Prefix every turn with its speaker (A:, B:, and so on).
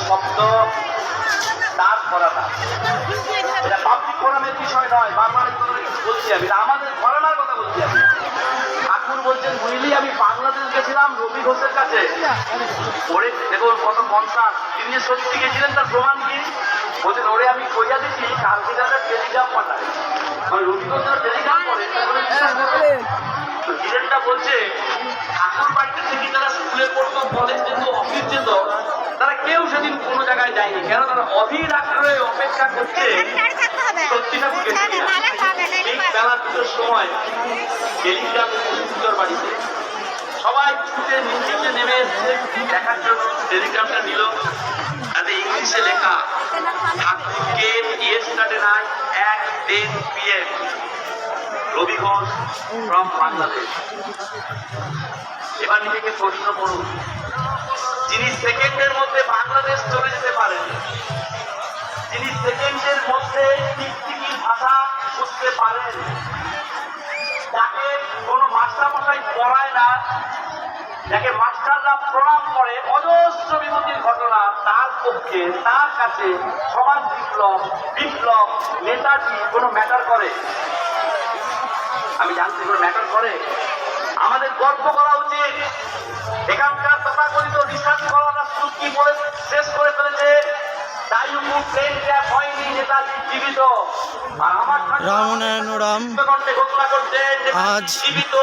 A: শব্দ দাঁত করাটা এটা পাবলিক ফোরামের বিষয় নয়। বারবার বলছি আমি, আমাদের ঘরানার কথা বলছি আমি। ঠাকুর বলছেন বুঝলি, আমি বাংলাদেশ গেছিলাম রবি ঘোষের কাছে, ওরে দেখুন কত কনসার্ট, তিনি যে সত্যি গেছিলেন তার প্রমাণ কি বলছেন, ওরে আমি কইয়া দিচ্ছি কালকে যাদের টেলিগ্রাম পাঠায়, রবি ঘোষের টেলিগ্রাম পড়ে হিরেনটা বলছে ঠাকুর বাড়িতে থেকে তারা স্কুলে পড়তো, কলেজ যেত, অফিস যেত, তারা কেউ সেদিন কোনো জায়গায় যায়নি, কেন তারা অধীর আগ্রহে অপেক্ষা করছে সত্যি ঠাকুরকে। ঠিক বেলা 2টার সময় টেলিগ্রাম পুজোর বাড়িতে সবাই ছুটে নিচে নেমে এসছে দেখার জন্য। টেলিগ্রামটা নিল, তাতে ইংলিশে লেখা ঠাকুরকে yesterday night at 10 PM Rabi Ghosh from Bangladesh. এবার নিজেকে প্রশ্ন করুন, যিনি সেকেন্ডের মধ্যে বাংলাদেশ চলে যেতে পারেন, যিনি সেকেন্ডের মধ্যে টিকটিকি ভাষা বুঝতে পারেন, যাকে কোনো মাস্টারমশাই পড়ায় না, যাকে মাস্টাররা প্রণাম করে, অজস্র বিভূতির ঘটনা, তার পক্ষে তার কাছে সমাজ বিপ্লব নেতাজি কোনো ম্যাটার করে? আমি জানছি কোনো ম্যাটার করে? আমাদের গর্ব করা উচিত। এখানকার তথাকথিত রিসার্চ করাটা শুধু কি বলে শেষ করে ফেলেছে, দায়ুকু প্লেন ক্র্যাশ হয়নি, নেতাজি জীবিত। আর আমার
B: রামনারায়ণ রাম
A: ঘোষণা করছে জীবিত।